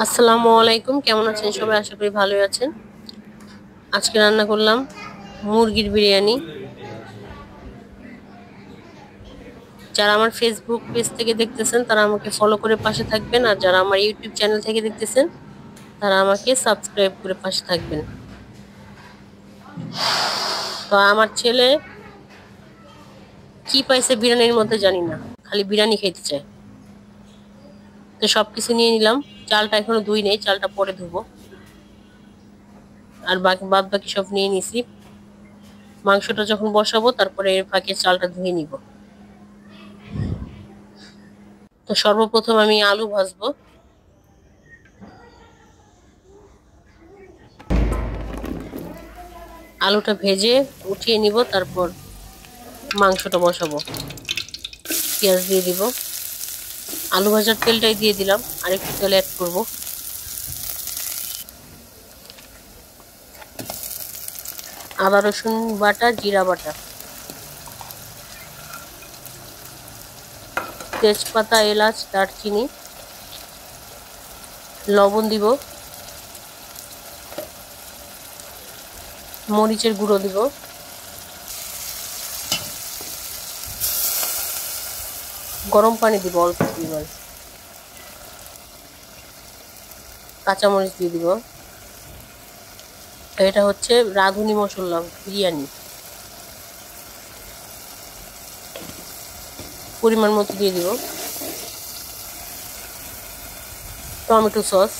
আসসালামু আলাইকুম, কেমন আছেন সবাই? আশা করি ভালোই আছেন। আজকে রান্না করলাম মুরগির বিরিয়ানি। যারা আমার ফেসবুক পেজ থেকে দেখতেছেন তারা আমাকে ফলো করে পাশে থাকবেন, আর যারা আমার ইউটিউব চ্যানেল থেকে দেখতেছেন তারা আমাকে সাবস্ক্রাইব করে পাশে থাকবেন। তো আমার ছেলে কি পাইছে বিরিয়ানির মধ্যে জানি না, খালি বিরিয়ানি খেতে চায়। তো সবকিছু নিয়ে নিলাম। চালটা এখনো ধুই নেই, চালটা পরে ধুবো। আর বাদ বাকি সব নিয়ে নিছি। মাংসটা যখন বসাবো তারপরে এর ফাঁকে চালটা ধুয়ে নিব। তো সর্বপ্রথম আমি আলু ভাজবো। আলুটা ভেজে উঠিয়ে নিব, তারপর মাংসটা বসাবো। পেঁয়াজ দিয়ে দিব, আলু ভাজার তেলটাই দিয়ে দিলাম, আর একটু তেল অ্যাড করব। আদা রসুন বাটা, জিরা বাটা, তেজপাতা, এলাচ, দারচিনি, লবণ দিব, মরিচের গুঁড়ো দিব, গরম পানি দিব অল্প পরিমাণ, কাঁচামরিচ দিয়ে দিব। এটা হচ্ছে রাঁধুনি মশলা বিরিয়ানি। পরিমাণ মতো দিয়ে দিব টমেটো সস,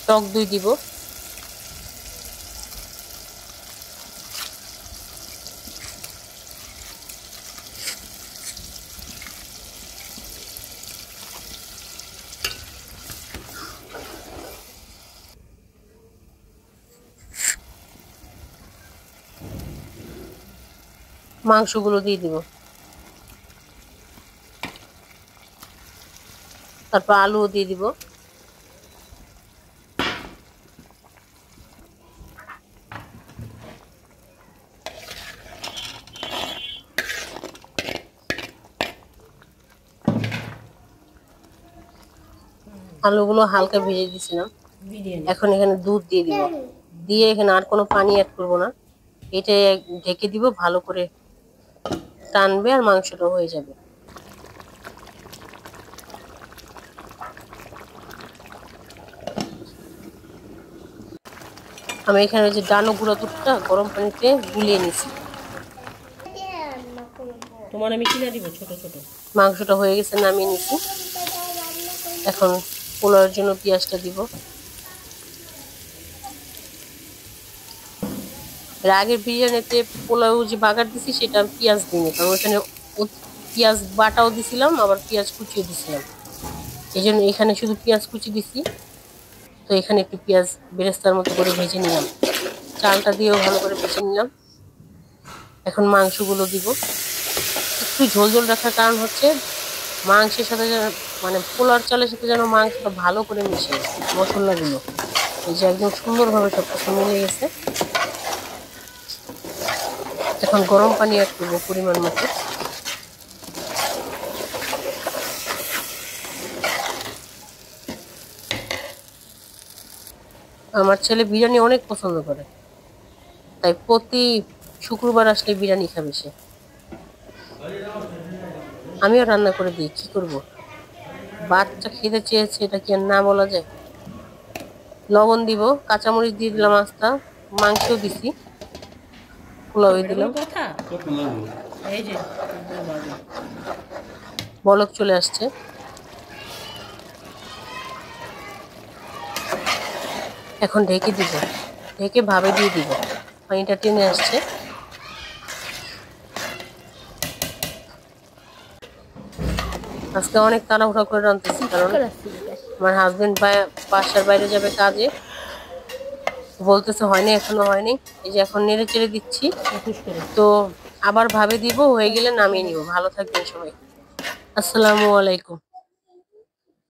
টক দই দিব, মাংসগুলো দিয়ে দিব, তারপর আলুও দিয়ে দিব। আলুগুলো হালকা ভেজে দিয়েছিলাম। এখন এখানে দুধ দিয়ে দিব, দিয়ে এখানে আর কোনো পানি অ্যাড করব না। এটা ঢেকে দিব, ভালো করে টানবে আর মাংসটা হয়ে যাবে। আমি এখানে যে ডানো গুঁড়া দুধটা গরম পানিতে গুলিয়ে নিছি। তোমার আমি কিনে দিব ছোট ছোট। মাংসটা হয়ে গেছে, নামিয়ে নিছি। এখন পোলাওর জন্য পেঁয়াজটা দিব। এর আগের বিরিয়ানিতে পোলাও যে বাগার দিছি সেটা পেঁয়াজ দিইনি, কারণ ওখানে পেঁয়াজ বাটাও দিছিলাম, আবার পেঁয়াজ কুচিও দিছিলাম। এই জন্য এখানে শুধু পেঁয়াজ কুচি দিছি। তো এখানে একটু পেঁয়াজ বেরেস্তার মতো করে ভেজে নিলাম, চালটা দিয়েও ভালো করে ভেজে নিলাম। এখন মাংসগুলো দিব। একটু ঝোল ঝোল রাখার কারণ হচ্ছে মাংসের সাথে মানে পোলার চালের সাথে যেন মাংসটা ভালো করে মিশে মশলাগুলো। এই যে একদম সুন্দরভাবে সব কিছু মিলে গেছে। এখন গরম পানি অ্যাড করবো পরিমাণ মতো। আমার ছেলে বিরিয়ানি অনেক পছন্দ করে, তাই প্রতি শুক্রবার আসলে বিরিয়ানি খাবে সে। আমিও রান্না করে দিই, কি করব, বাচ্চা খেতে চেয়েছে, এটা কি আর না বলা যায়। লবণ দিব, কাঁচামরিচ দিয়ে দিলাম আস্তা, মাংসও দিছি, পোলাও দিলাম। বলক চলে আসছে। এখন ঢেকে দিব, ঢেকে ভাবে দিয়ে দিব। পানিটা টেনে আসছে। আজকে অনেক তাড়াহুড়া করে রাঁধতেছি, কারণ আমার হাজবেন্ড বাসার বাইরে যাবে কাজে। বলতেছে হয়নি, এখনো হয়নি। এই যে এখন নেড়ে চেড়ে দিচ্ছি। তো আবার ভাবে দিব, হয়ে গেলে নামিয়ে নিব। ভালো থাকবেন সবাই। আসসালামু আলাইকুম।